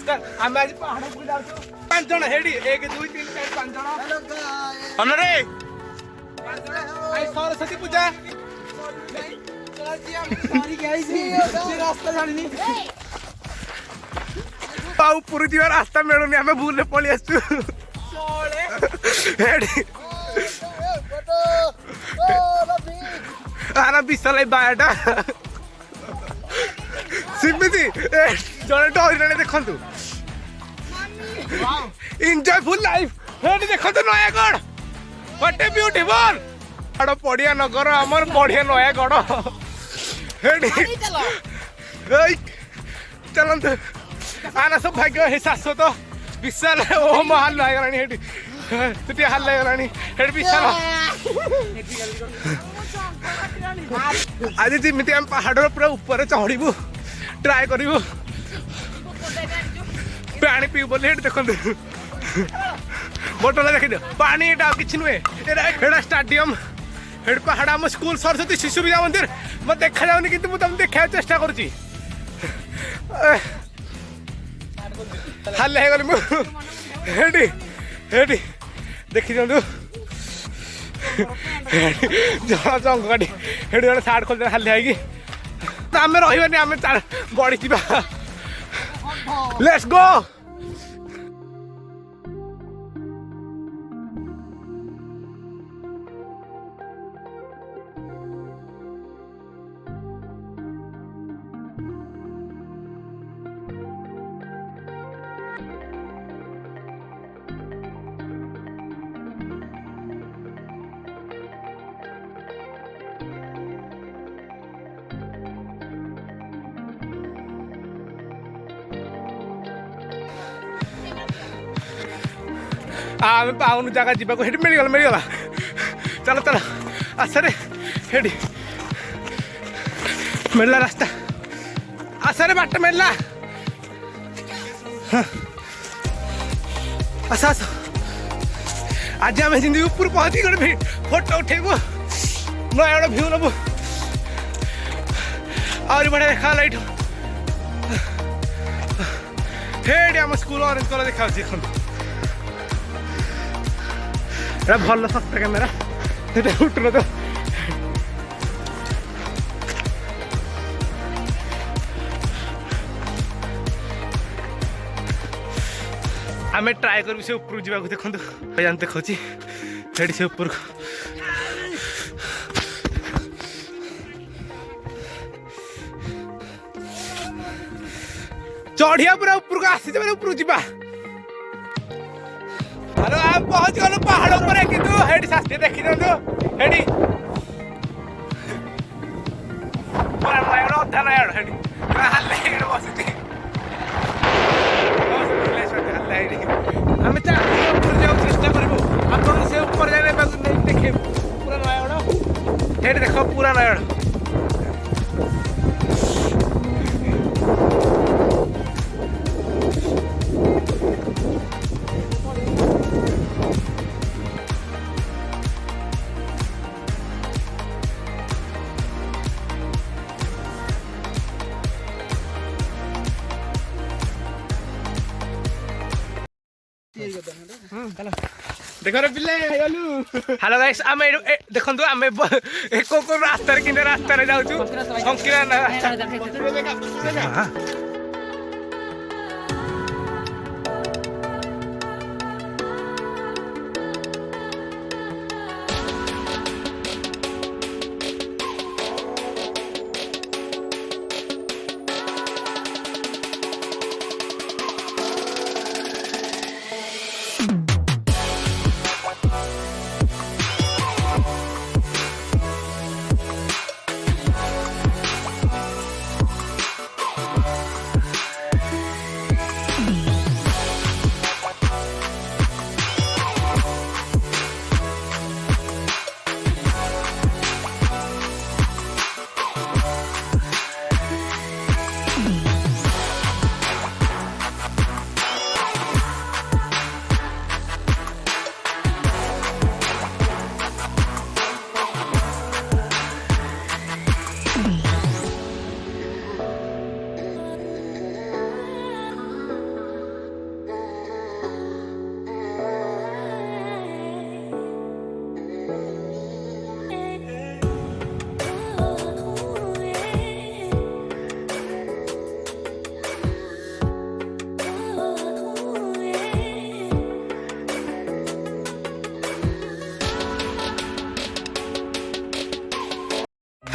नमस्कार आम आज पहाड़ को जाऊँ 5 जन हेडी 1 2 3 4 5 जन अनरे सरस्वती पूजा रास्ता जानी ऊपर जा रास्ता मिलूनी आम भूल पलि आसु आना विशाल बायाटा सिमिति जड़े डर देखु एंजॉय फुल लाइफ देखो नयागढ़ व्हाट ए ब्यूटीफुल आड़ पड़िया नगर आमर बढ़िया नयागढ़ चलते आना सब भाग्य है शाश्वत विशाल ओ महाल लगलानी तुटे हाल लगलानी विशाल आज जमी आम पहाड़ पूरा ऊपर चढ़ू ट्राए करूँ पानी पीऊ बोले देखो बोतल देखी दियो पानी एटा किछि नुहे एटा स्टाडियम हेड पहाड़ आम स्कूल सरस्वती शिशु विद्या मंदिर मत देखा जाऊनी किंतु मु तुम देखा चेष्टा करुची हाल गली मुझे देखी दिंतु जहाँ जंगड़ी हेडी जड़े सार्ट खोल हाल है आम रही आम बढ़ी लेट्स गो आम पाऊन जगह जावाक मिलगला चलो चलो आसरे हेडी मिलला रास्ता आसरे बाट मिलला आस आस आज आम जिंदगी ऊपर पहुंची गए फोटो उठेबू नया भ्यू नबू आहरी बढ़िया देखा इठू हेडी आम स्कूल ऑरेंज कलर देखा भल सस्ता कैमेरा उठल तो आम ट्राए कर से ऊपर जावाक देखु जान देखा से ऊपर चढ़िया पूरा ऊपर को आसी ऊपर जा हेलो आप पहुंच गलु पहाड़ ऊपर किंतु हेडी शास्त्री देखी दिंतु हेडी पूरा नयागढ़ अधा नयागढ़ हेडी हाल बस आम ऊपर जाऊ चेष्टा करूँ आप से ऊपर जाने देखे पूरा नयागढ़ हेडी देख पूरा नयागढ़ देखो रे पिले हेलो गाइस आम देखो आम को रास्ता कि रास्ता जाऊँ संकीर्ण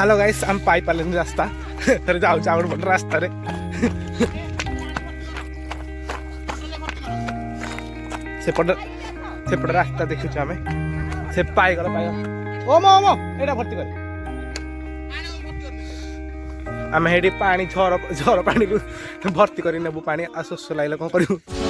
हेलो गाइस हम पाई पाले रास्ता रे जाऊ जाऊ बड़ रास्ता रे सेपट रास्ता देखु आमे से पाई गला ओमो एटा भर्ती कर आमे हेडी पानी झर पानी को भर्ती करी नेबु पानी आ शोष लागले कोन करियो